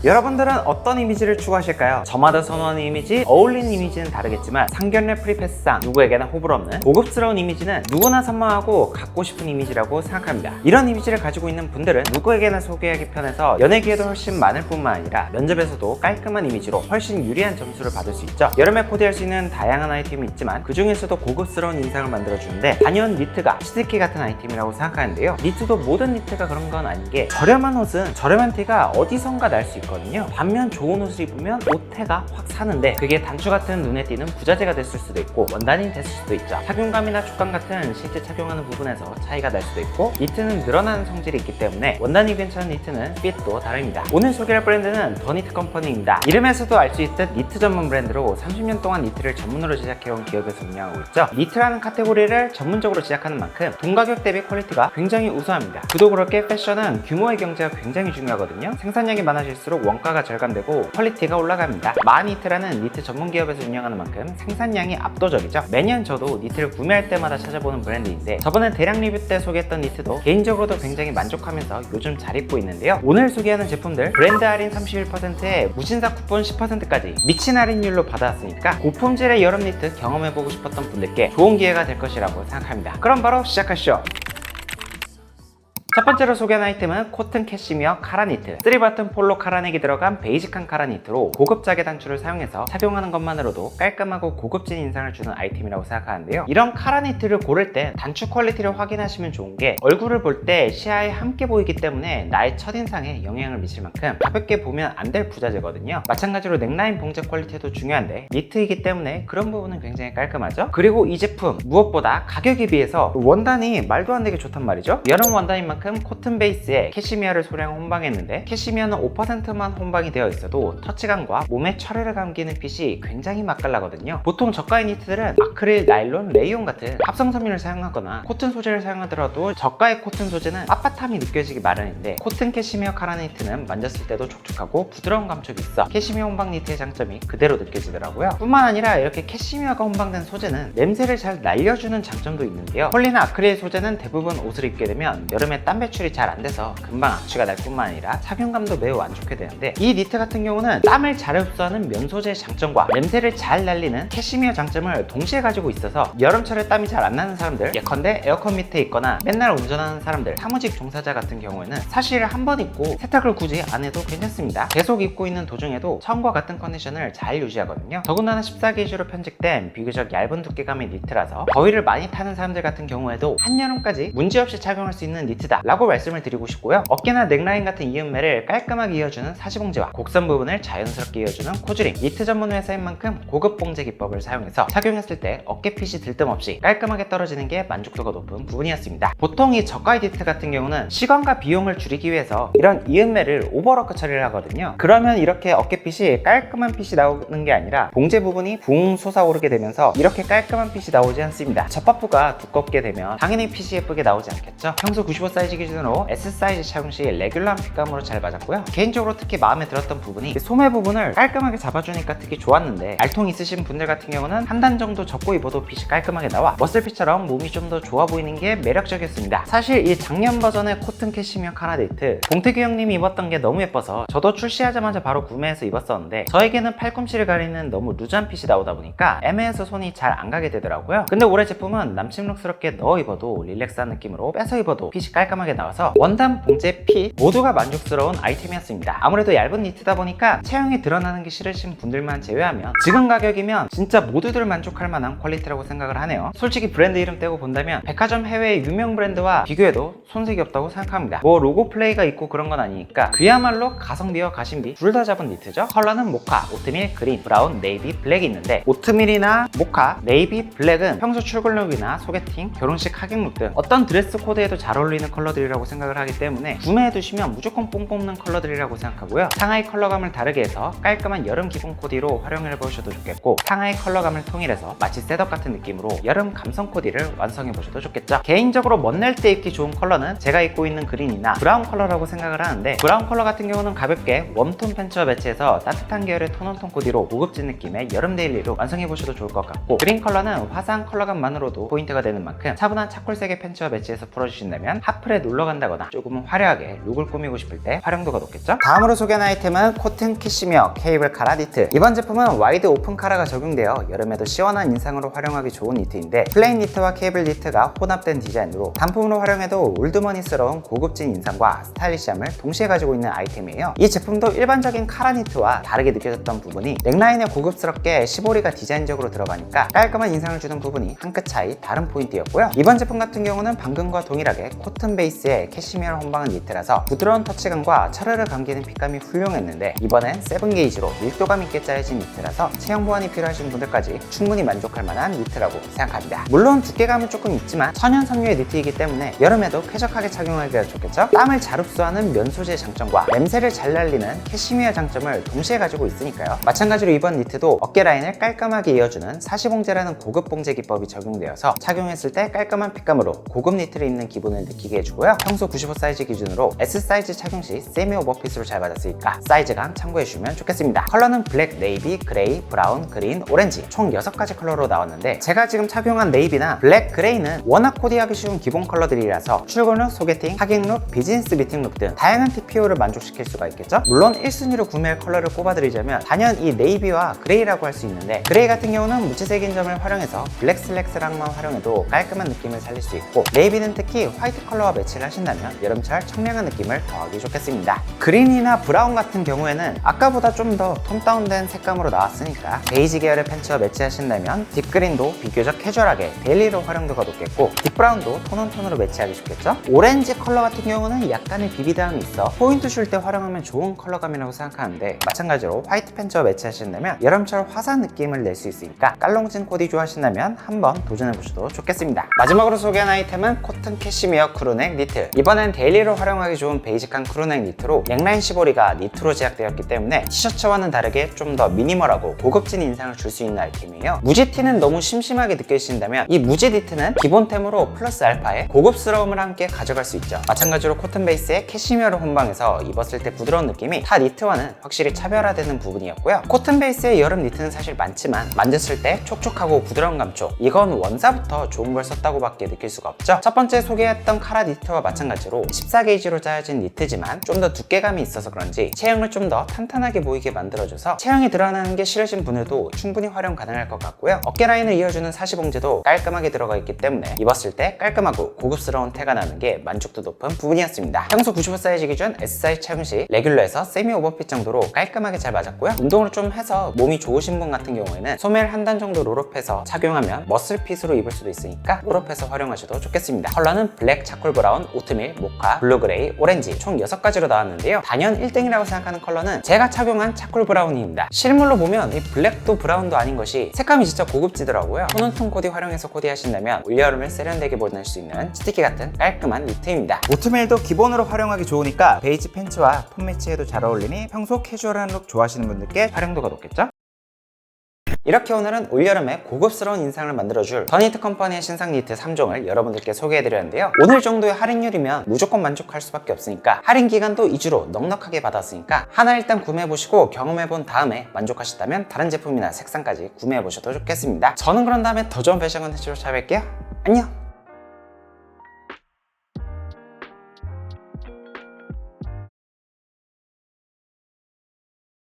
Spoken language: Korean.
여러분들은 어떤 이미지를 추구하실까요? 저마다 선호하는 이미지, 어울리는 이미지는 다르겠지만 상견례 프리패스상 누구에게나 호불호 없는 고급스러운 이미지는 누구나 선망하고 갖고 싶은 이미지라고 생각합니다. 이런 이미지를 가지고 있는 분들은 누구에게나 소개하기 편해서 연애 기회도 훨씬 많을 뿐만 아니라 면접에서도 깔끔한 이미지로 훨씬 유리한 점수를 받을 수 있죠. 여름에 코디할 수 있는 다양한 아이템이 있지만 그 중에서도 고급스러운 인상을 만들어주는데 단연 니트가 치트키 같은 아이템이라고 생각하는데요. 니트도 모든 니트가 그런 건 아닌 게 저렴한 옷은 저렴한 티가 어디선가 날 수 있거든요. 반면 좋은 옷을 입으면 옷태가 확 사는데 그게 단추 같은 눈에 띄는 부자재가 됐을 수도 있고 원단이 됐을 수도 있죠. 착용감이나 촉감 같은 실제 착용하는 부분에서 차이가 날 수도 있고 니트는 늘어나는 성질이 있기 때문에 원단이 괜찮은 니트는 핏도 다릅니다. 오늘 소개할 브랜드는 더 니트 컴퍼니입니다. 이름에서도 알 수 있듯 니트 전문 브랜드로 30년 동안 니트를 전문으로 제작해온 기업에서 운영하고 있죠. 니트라는 카테고리를 전문적으로 제작하는 만큼 동가격 대비 퀄리티가 굉장히 우수합니다. 그도 그렇게 패션은 규모의 경제가 굉장히 중요하거든요. 생산량이 많아질수록 원가가 절감되고 퀄리티가 올라갑니다. 마니트라는 니트 전문 기업에서 운영하는 만큼 생산량이 압도적이죠. 매년 저도 니트를 구매할 때마다 찾아보는 브랜드인데 저번에 대량 리뷰 때 소개했던 니트도 개인적으로도 굉장히 만족하면서 요즘 잘 입고 있는데요. 오늘 소개하는 제품들 브랜드 할인 31%에 무신사 쿠폰 10%까지 미친 할인율로 받아왔으니까 고품질의 여름 니트 경험해보고 싶었던 분들께 좋은 기회가 될 것이라고 생각합니다. 그럼 바로 시작하시죠. 첫 번째로 소개한 아이템은 코튼 캐시미어 카라니트 3버튼 폴로 카라넥이 들어간 베이직한 카라니트로 고급자개 단추를 사용해서 착용하는 것만으로도 깔끔하고 고급진 인상을 주는 아이템이라고 생각하는데요. 이런 카라니트를 고를 때 단추 퀄리티를 확인하시면 좋은 게 얼굴을 볼 때 시야에 함께 보이기 때문에 나의 첫인상에 영향을 미칠 만큼 가볍게 보면 안 될 부자재거든요. 마찬가지로 넥라인 봉제 퀄리티도 중요한데 니트이기 때문에 그런 부분은 굉장히 깔끔하죠. 그리고 이 제품 무엇보다 가격에 비해서 원단이 말도 안 되게 좋단 말이죠. 여름 원단인 만큼 코튼 베이스에 캐시미어를 소량 혼방했는데 캐시미어는 5%만 혼방이 되어 있어도 터치감과 몸에 철을 감기는 핏이 굉장히 맛깔나거든요. 보통 저가의 니트들은 아크릴, 나일론, 레이온 같은 합성 섬유를 사용하거나 코튼 소재를 사용하더라도 저가의 코튼 소재는 빳빳함이 느껴지기 마련인데 코튼 캐시미어 카라 니트는 만졌을 때도 촉촉하고 부드러운 감촉이 있어 캐시미어 혼방 니트의 장점이 그대로 느껴지더라고요. 뿐만 아니라 이렇게 캐시미어가 혼방된 소재는 냄새를 잘 날려주는 장점도 있는데요. 폴리나 아크릴 소재는 대부분 옷을 입게 되면 여름에 땀 배출이 잘 안 돼서 금방 악취가 날 뿐만 아니라 착용감도 매우 안 좋게 되는데 이 니트 같은 경우는 땀을 잘 흡수하는 면 소재의 장점과 냄새를 잘 날리는 캐시미어 장점을 동시에 가지고 있어서 여름철에 땀이 잘 안 나는 사람들, 예컨대 에어컨 밑에 있거나 맨날 운전하는 사람들, 사무직 종사자 같은 경우에는 사실 한 번 입고 세탁을 굳이 안 해도 괜찮습니다. 계속 입고 있는 도중에도 처음과 같은 컨디션을 잘 유지하거든요. 더군다나 14게이지로 편집된 비교적 얇은 두께감의 니트라서 더위를 많이 타는 사람들 같은 경우에도 한여름까지 문제없이 착용할 수 있는 니트다 라고 말씀을 드리고 싶고요. 어깨나 넥라인 같은 이음매를 깔끔하게 이어주는 사지봉제와 곡선 부분을 자연스럽게 이어주는 코주링, 니트 전문 회사인 만큼 고급 봉제 기법을 사용해서 착용했을 때 어깨핏이 들뜸없이 깔끔하게 떨어지는 게 만족도가 높은 부분이었습니다. 보통 이 저가의 니트 같은 경우는 시간과 비용을 줄이기 위해서 이런 이음매를 오버워크 처리를 하거든요. 그러면 이렇게 어깨핏이 깔끔한 핏이 나오는 게 아니라 봉제 부분이 붕 솟아오르게 되면서 이렇게 깔끔한 핏이 나오지 않습니다. 접합부가 두껍게 되면 당연히 핏이 예쁘게 나오지 않겠죠. 평소 95 사이즈 기준으로 S 사이즈 착용 시 레귤러한 핏감으로 잘 맞았고요. 개인적으로 특히 마음에 들었던 부분이 소매 부분을 깔끔하게 잡아주니까 특히 좋았는데 알통 있으신 분들 같은 경우는 한 단 정도 접고 입어도 핏이 깔끔하게 나와 머슬핏처럼 몸이 좀 더 좋아 보이는 게 매력적이었습니다. 사실 이 작년 버전의 코튼 캐시미어 카라니트 봉태규 형님이 입었던 게 너무 예뻐서 저도 출시하자마자 바로 구매해서 입었었는데 저에게는 팔꿈치를 가리는 너무 루즈한 핏이 나오다 보니까 애매해서 손이 잘 안 가게 되더라고요. 근데 올해 제품은 남침룩스럽게 넣어 입어도 릴렉스한 느낌으로 빼서 입어도 핏이 깔끔하게 나와서 원단, 봉제, 핏 모두가 만족스러운 아이템이었습니다. 아무래도 얇은 니트다 보니까 체형이 드러나는 게 싫으신 분들만 제외하면 지금 가격이면 진짜 모두들 만족할 만한 퀄리티라고 생각을 하네요. 솔직히 브랜드 이름 떼고 본다면 백화점 해외의 유명 브랜드와 비교해도 손색이 없다고 생각합니다. 뭐 로고 플레이가 있고 그런 건 아니니까 그야말로 가성비와 가심비 둘 다 잡은 니트죠. 컬러는 모카, 오트밀, 그린, 브라운, 네이비, 블랙이 있는데 오트밀이나 모카, 네이비, 블랙은 평소 출근룩이나 소개팅, 결혼식 하객룩 등 어떤 드레스 코드에도 잘 어울리는 컬러들이라고 생각을 하기 때문에 구매해두시면 무조건 뽕 뽑는 컬러들이라고 생각하고요. 상하이 컬러감을 다르게 해서 깔끔한 여름 기본 코디로 활용해보셔도 좋겠고 상하이 컬러감을 통일해서 마치 셋업 같은 느낌으로 여름 감성 코디를 완성해보셔도 좋겠죠. 개인적으로 멋낼 때 입기 좋은 컬러는 제가 입고 있는 그린이나 브라운 컬러라고 생각을 하는데 브라운 컬러 같은 경우는 가볍게 웜톤 팬츠와 매치해서 따뜻한 계열의 톤온톤 코디로 고급진 느낌의 여름 데일리로 완성해보셔도 좋을 것 같고 그린 컬러는 화사한 컬러감만으로도 포인트가 되는 만큼 차분한 차콜색의 팬츠와 매치해서 풀어주신다면 핫플의 놀러 간다거나 조금은 화려하게 룩을 꾸미고 싶을 때 활용도가 높겠죠? 다음으로 소개하는 아이템은 코튼 캐시미어 케이블 카라 니트. 이번 제품은 와이드 오픈 카라가 적용되어 여름에도 시원한 인상으로 활용하기 좋은 니트인데, 플레인 니트와 케이블 니트가 혼합된 디자인으로 단품으로 활용해도 올드머니스러운 고급진 인상과 스타일리시함을 동시에 가지고 있는 아이템이에요. 이 제품도 일반적인 카라 니트와 다르게 느껴졌던 부분이 넥라인에 고급스럽게 시보리가 디자인적으로 들어가니까 깔끔한 인상을 주는 부분이 한 끗 차이 다른 포인트였고요. 이번 제품 같은 경우는 방금과 동일하게 코튼 베이스의 캐시미어 혼방은 니트라서 부드러운 터치감과 차르르 감기는 핏감이 훌륭했는데, 이번엔 7게이지로 밀도감 있게 짜여진 니트라서 체형 보완이 필요하신 분들까지 충분히 만족할 만한 니트라고 생각합니다. 물론 두께감은 조금 있지만 천연 섬유의 니트이기 때문에 여름에도 쾌적하게 착용하기가 좋겠죠? 땀을 잘 흡수하는 면 소재의 장점과 냄새를 잘 날리는 캐시미어 장점을 동시에 가지고 있으니까요. 마찬가지로 이번 니트도 어깨 라인을 깔끔하게 이어주는 사시봉제라는 고급 봉제 기법이 적용되어서 착용했을 때 깔끔한 핏감으로 고급 니트를 입는 기분을 느끼게 해주고요. 평소 95 사이즈 기준으로 S 사이즈 착용 시 세미 오버핏으로 잘 받았으니까 사이즈감 참고해주시면 좋겠습니다. 컬러는 블랙, 네이비, 그레이, 브라운, 그린, 오렌지 총 6가지 컬러로 나왔는데, 제가 지금 착용한 네이비나 블랙, 그레이는 워낙 코디하기 쉬운 기본 컬러들이라서 출근 룩, 소개팅, 하객 룩, 비즈니스 미팅 룩 등 다양한 TPO를 만족시킬 수가 있겠죠? 물론 1순위로 구매할 컬러를 꼽아드리자면 단연 이 네이비와 그레이라고 할 수 있는데, 그레이 같은 경우는 무채색인 점을 활용해서 블랙 슬랙스랑만 활용해도 깔끔한 느낌을 살릴 수 있고, 네이비는 특히 화이트 컬러와 매치를 하신다면 여름철 청량한 느낌을 더하기 좋겠습니다. 그린이나 브라운 같은 경우에는 아까보다 좀 더 톤 다운된 색감으로 나왔으니까 베이지 계열의 팬츠와 매치하신다면 딥그린도 비교적 캐주얼하게 데일리로 활용도가 높겠고, 딥브라운도 톤온톤으로 매치하기 좋겠죠? 오렌지 컬러 같은 경우는 약간의 비비드함이 있어 포인트 줄 때 활용하면 좋은 컬러감이라고 생각하는데, 마찬가지로 화이트 팬츠와 매치하신다면 여름철 화사한 느낌을 낼 수 있으니까 깔롱진 코디 좋아하신다면 한번 도전해보셔도 좋겠습니다. 마지막으로 소개한 아이템은 코튼 캐시미어 크루넥 니트. 이번엔 데일리로 활용하기 좋은 베이직한 크루넥 니트로 넥라인 시보리가 니트로 제작되었기 때문에 티셔츠와는 다르게 좀 더 미니멀하고 고급진 인상을 줄 수 있는 아이템이에요. 무지티는 너무 심심하게 느껴지신다면 이 무지 니트는 기본템으로 플러스 알파의 고급스러움을 함께 가져갈 수 있죠. 마찬가지로 코튼 베이스의 캐시미어를 혼방해서 입었을 때 부드러운 느낌이 타 니트와는 확실히 차별화되는 부분이었고요. 코튼 베이스의 여름 니트는 사실 많지만 만졌을 때 촉촉하고 부드러운 감촉, 이건 원사부터 좋은 걸 썼다고 밖에 느낄 수가 없죠. 첫 번째 소개했던 카라 니트와 마찬가지로 14게이지로 짜여진 니트지만 좀 더 두께감이 있어서 그런지 체형을 좀 더 탄탄하게 보이게 만들어줘서 체형이 드러나는 게 싫으신 분들도 충분히 활용 가능할 것 같고요. 어깨 라인을 이어주는 사시봉제도 깔끔하게 들어가 있기 때문에 입었을 때 깔끔하고 고급스러운 태가 나는 게 만족도 높은 부분이었습니다. 평소 95 사이즈 기준 S 사이즈 착용 시 레귤러에서 세미 오버핏 정도로 깔끔하게 잘 맞았고요. 운동을 좀 해서 몸이 좋으신 분 같은 경우에는 소매를 한 단 정도 롤업해서 착용하면 머슬핏으로 입을 수도 있으니까 롤업해서 활용하셔도 좋겠습니다. 컬러는 블랙, 차콜 브라운, 오트밀, 모카, 블루 그레이, 오렌지 총 6가지로 나왔는데요. 단연 1등이라고 생각하는 컬러는 제가 착용한 차콜 브라운입니다. 실물로 보면 이 블랙도 브라운도 아닌 것이 색감이 진짜 고급지더라고요. 톤온톤 코디 활용해서 코디하신다면 올여름을 세련되게 보낼 수 있는 스티키 같은 깔끔한 니트입니다. 오트밀도 기본으로 활용하기 좋으니까 베이지 팬츠와 톤 매치해도 잘 어울리니 평소 캐주얼한 룩 좋아하시는 분들께 활용도가 높겠죠? 이렇게 오늘은 올여름에 고급스러운 인상을 만들어줄 더니트 컴퍼니의 신상 니트 3종을 여러분들께 소개해드렸는데요. 오늘 정도의 할인율이면 무조건 만족할 수밖에 없으니까 할인 기간도 2주로 넉넉하게 받았으니까 하나 일단 구매해보시고 경험해본 다음에 만족하셨다면 다른 제품이나 색상까지 구매해보셔도 좋겠습니다. 저는 그런 다음에 더 좋은 패션 컨텐츠로 찾아뵐게요. 안녕!